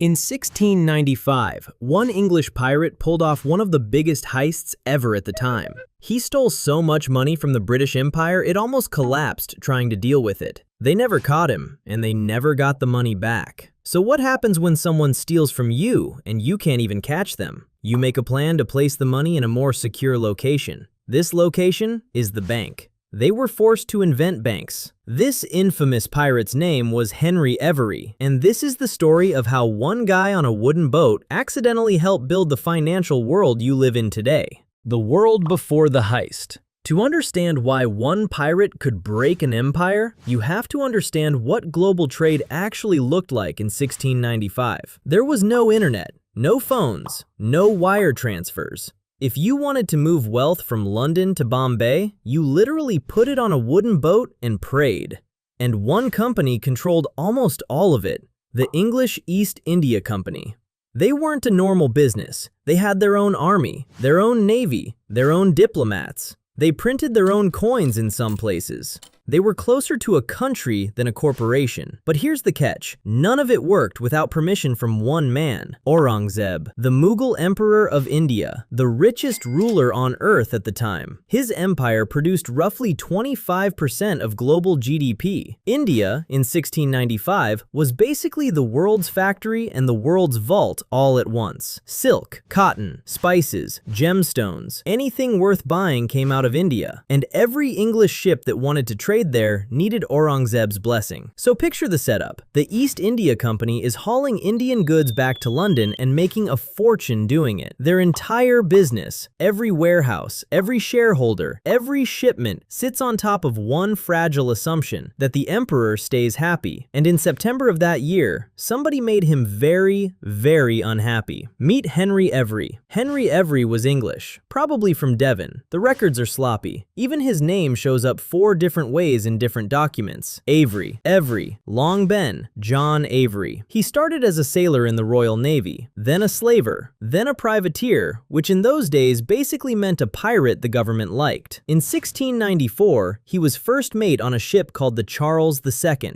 In 1695, one English pirate pulled off one of the biggest heists ever at the time. He stole so much money from the British Empire it almost collapsed trying to deal with it. They never caught him, and they never got the money back. So what happens when someone steals from you and you can't even catch them? You make a plan to place the money in a more secure location. This location is the bank. They were forced to invent banks. This infamous pirate's name was Henry Every, and this is the story of how one guy on a wooden boat accidentally helped build the financial world you live in today. The world before the heist. To understand why one pirate could break an empire, you have to understand what global trade actually looked like in 1695. There was no internet, no phones, no wire transfers. If you wanted to move wealth from London to Bombay, you literally put it on a wooden boat and prayed. And one company controlled almost all of it, the English East India Company. They weren't a normal business. They had their own army, their own navy, their own diplomats. They printed their own coins in some places. They were closer to a country than a corporation. But here's the catch. None of it worked without permission from one man, Aurangzeb, the Mughal Emperor of India, the richest ruler on earth at the time. His empire produced roughly 25% of global GDP. India, in 1695, was basically the world's factory and the world's vault all at once. Silk, cotton, spices, gemstones, anything worth buying came out of India. And every English ship that wanted to trade there needed Aurangzeb's blessing. So picture the setup. The East India Company is hauling Indian goods back to London and making a fortune doing it. Their entire business, every warehouse, every shareholder, every shipment sits on top of one fragile assumption, that the emperor stays happy. And in September of that year, somebody made him very, very unhappy. Meet Henry Every. Henry Every was English, probably from Devon. The records are sloppy. Even his name shows up 4 different ways in different documents. Avery, Every, Long Ben, John Avery. He started as a sailor in the Royal Navy, then a slaver, then a privateer, which in those days basically meant a pirate the government liked. In 1694, he was first mate on a ship called the Charles II.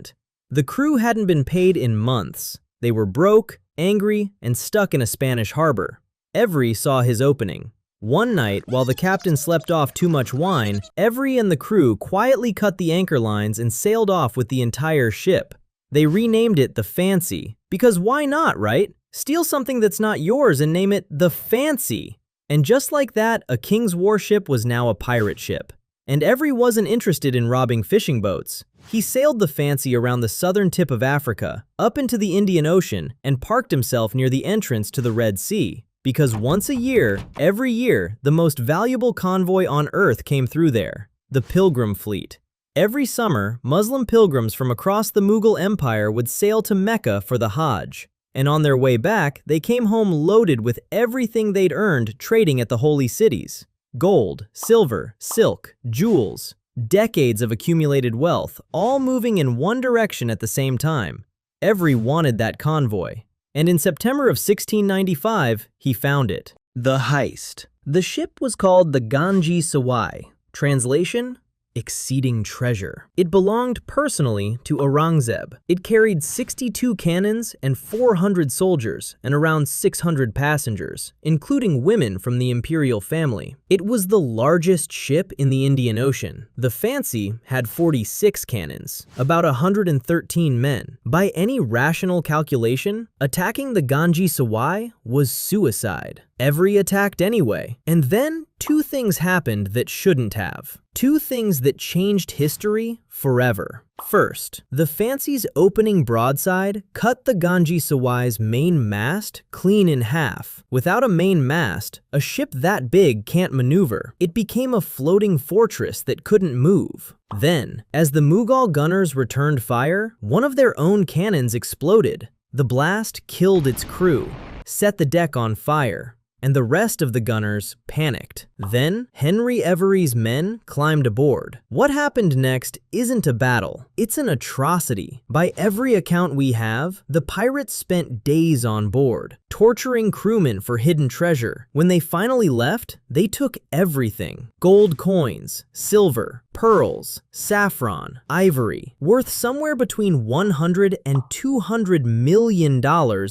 The crew hadn't been paid in months. They were broke, angry, and stuck in a Spanish harbor. Every saw his opening. One night, while the captain slept off too much wine, Every and the crew quietly cut the anchor lines and sailed off with the entire ship. They renamed it the Fancy, because why not, right? Steal something that's not yours and name it the Fancy. And just like that, a king's warship was now a pirate ship. And Every wasn't interested in robbing fishing boats. He sailed the Fancy around the southern tip of Africa, up into the Indian Ocean, and parked himself near the entrance to the Red Sea. Because once a year, every year, the most valuable convoy on earth came through there, the Pilgrim Fleet. Every summer, Muslim pilgrims from across the Mughal Empire would sail to Mecca for the Hajj. And on their way back, they came home loaded with everything they'd earned trading at the holy cities. Gold, silver, silk, jewels, decades of accumulated wealth, all moving in one direction at the same time. Every wanted that convoy. And in September of 1695, he found it. The Heist. The ship was called the Ganj-i-Sawai. Translation? Exceeding treasure. It belonged personally to Aurangzeb. It carried 62 cannons and 400 soldiers and around 600 passengers, including women from the imperial family. It was the largest ship in the Indian Ocean. The Fancy had 46 cannons, about 113 men. By any rational calculation, attacking the Ganj-i-Sawai was suicide. Every attacked anyway. And then 2 things happened that shouldn't have. 2 things that changed history forever. First, the Fancy's opening broadside cut the Ganj-i-Sawai's main mast clean in half. Without a main mast, a ship that big can't maneuver. It became a floating fortress that couldn't move. Then, as the Mughal gunners returned fire, one of their own cannons exploded. The blast killed its crew, set the deck on fire, and the rest of the gunners panicked. Then, Henry Every's men climbed aboard. What happened next isn't a battle, it's an atrocity. By every account we have, the pirates spent days on board, torturing crewmen for hidden treasure. When they finally left, they took everything: gold coins, silver, pearls, saffron, ivory, worth somewhere between $100 and $200 million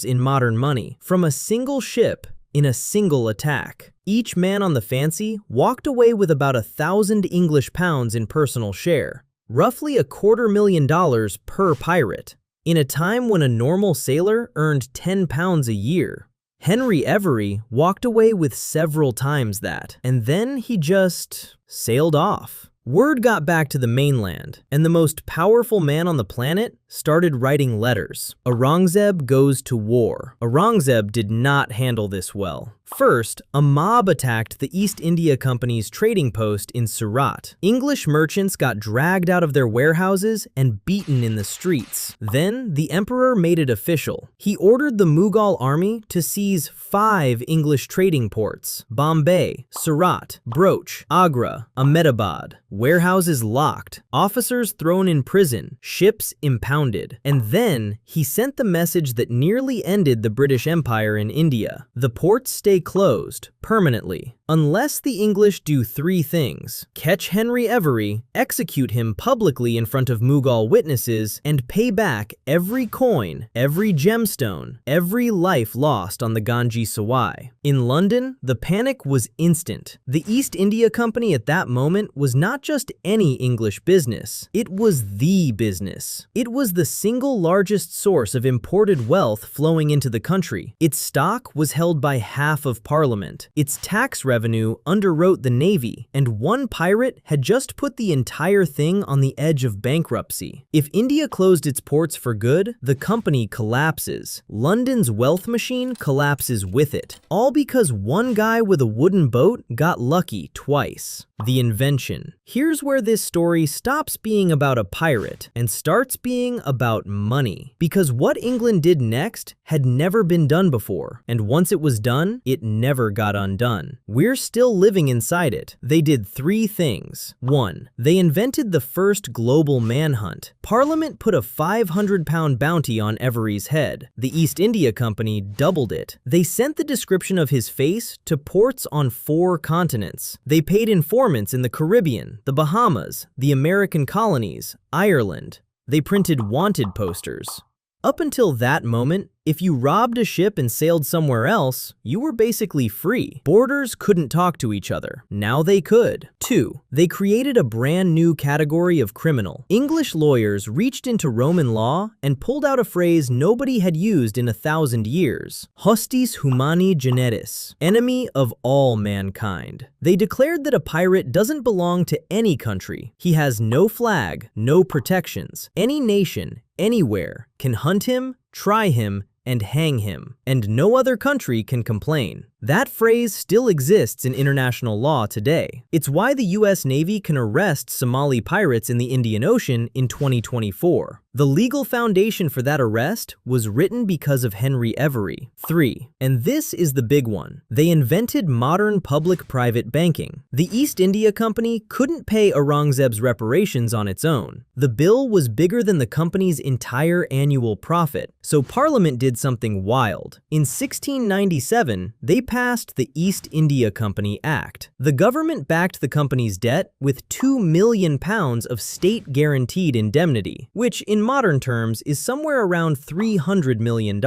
in modern money, from a single ship in a single attack. Each man on the Fancy walked away with about 1,000 English pounds in personal share, roughly $250,000 per pirate, in a time when a normal sailor earned 10 pounds a year. Henry Every walked away with several times that, and then he just sailed off. Word got back to the mainland, and the most powerful man on the planet started writing letters. Aurangzeb goes to war. Aurangzeb did not handle this well. First, a mob attacked the East India Company's trading post in Surat. English merchants got dragged out of their warehouses and beaten in the streets. Then, the emperor made it official. He ordered the Mughal army to seize 5 English trading ports: Bombay, Surat, Broach, Agra, Ahmedabad. Warehouses locked, officers thrown in prison, ships impounded. And then, he sent the message that nearly ended the British Empire in India. The ports stay closed permanently unless the English do 3 things: catch Henry Every, execute him publicly in front of Mughal witnesses, and pay back every coin, every gemstone, every life lost on the Ganj-i-Sawai. In London, the panic was instant. The East India Company at that moment was not just any English business, it was the business. It was the single largest source of imported wealth flowing into the country. Its stock was held by half of Parliament. Its tax revenue underwrote the Navy, and one pirate had just put the entire thing on the edge of bankruptcy. If India closed its ports for good, the company collapses. London's wealth machine collapses with it, all because one guy with a wooden boat got lucky twice. The Invention. Here's where this story stops being about a pirate and starts being about money. Because what England did next had never been done before, and once it was done, it never got undone. We're still living inside it. They did 3 things. 1. They invented the first global manhunt. Parliament put a £500 bounty on Every's head. The East India Company doubled it. They sent the description of his face to ports on 4 continents. They paid informants in the Caribbean, the Bahamas, the American colonies, Ireland. They printed wanted posters. Up until that moment, if you robbed a ship and sailed somewhere else, you were basically free. Borders couldn't talk to each other. Now they could. 2. They created a brand new category of criminal. English lawyers reached into Roman law and pulled out a phrase nobody had used in 1,000 years: hostis humani generis, enemy of all mankind. They declared that a pirate doesn't belong to any country. He has no flag, no protections. Any nation, anywhere, can hunt him, try him, and hang him, and no other country can complain. That phrase still exists in international law today. It's why the US Navy can arrest Somali pirates in the Indian Ocean in 2024. The legal foundation for that arrest was written because of Henry Every. 3. And this is the big one. They invented modern public-private banking. The East India Company couldn't pay Aurangzeb's reparations on its own. The bill was bigger than the company's entire annual profit, so Parliament did something wild. In 1697, they passed the East India Company Act. The government backed the company's debt with £2 million of state-guaranteed indemnity, which in modern terms is somewhere around $300 million.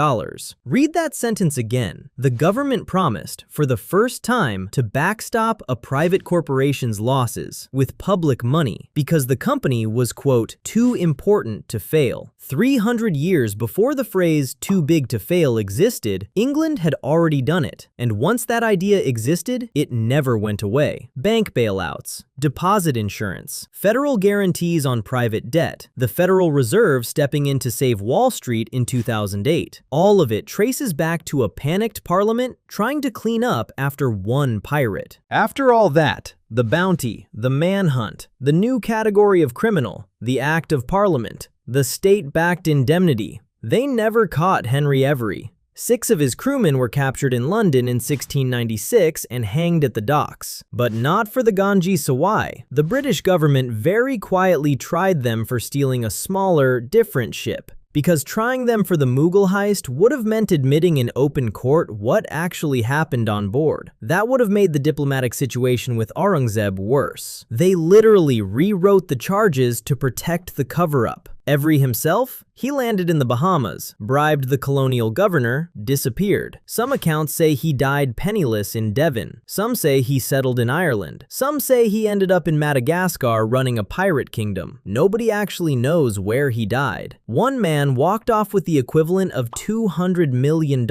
Read that sentence again. The government promised, for the first time, to backstop a private corporation's losses with public money because the company was, quote, too important to fail. 300 years before the phrase "too big to fail" existed, England had already done it, and once that idea existed, it never went away. Bank bailouts, deposit insurance, federal guarantees on private debt, the Federal Reserve stepping in to save Wall Street in 2008. All of it traces back to a panicked Parliament trying to clean up after one pirate. After all that, the bounty, the manhunt, the new category of criminal, the Act of Parliament, the state-backed indemnity, they never caught Henry Every. 6 of his crewmen were captured in London in 1696 and hanged at the docks. But not for the Ganj-i-Sawai. The British government very quietly tried them for stealing a smaller, different ship, because trying them for the Mughal heist would have meant admitting in open court what actually happened on board. That would have made the diplomatic situation with Aurangzeb worse. They literally rewrote the charges to protect the cover-up. Evri himself? He landed in the Bahamas, bribed the colonial governor, disappeared. Some accounts say he died penniless in Devon. Some say he settled in Ireland. Some say he ended up in Madagascar running a pirate kingdom. Nobody actually knows where he died. One man walked off with the equivalent of $200 million,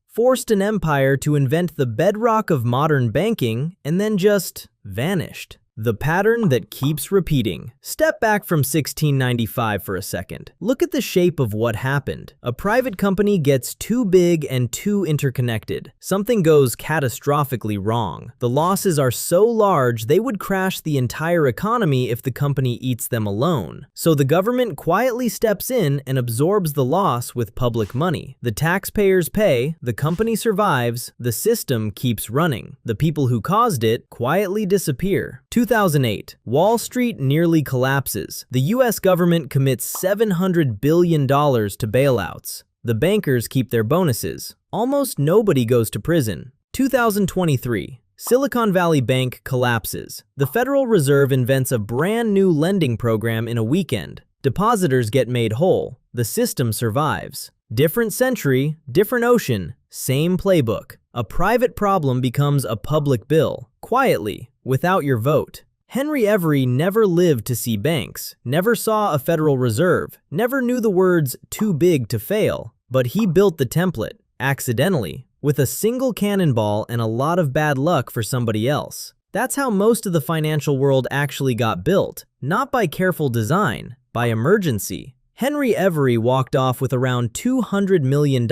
forced an empire to invent the bedrock of modern banking, and then just vanished. The pattern that keeps repeating. Step back from 1695 for a second. Look at the shape of what happened. A private company gets too big and too interconnected. Something goes catastrophically wrong. The losses are so large they would crash the entire economy if the company eats them alone. So the government quietly steps in and absorbs the loss with public money. The taxpayers pay, the company survives, the system keeps running. The people who caused it quietly disappear. 2008, Wall Street nearly collapses. The US government commits $700 billion to bailouts. The bankers keep their bonuses. Almost nobody goes to prison. 2023, Silicon Valley Bank collapses. The Federal Reserve invents a brand new lending program in a weekend. Depositors get made whole. The system survives. Different century, different ocean, same playbook. A private problem becomes a public bill, quietly, without your vote. Henry Every never lived to see banks, never saw a Federal Reserve, never knew the words too big to fail, but he built the template, accidentally, with a single cannonball and a lot of bad luck for somebody else. That's how most of the financial world actually got built, not by careful design, by emergency. Henry Every walked off with around $200 million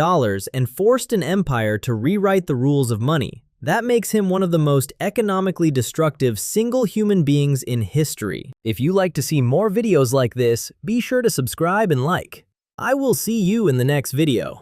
and forced an empire to rewrite the rules of money. That makes him one of the most economically destructive single human beings in history. If you like to see more videos like this, be sure to subscribe and like. I will see you in the next video.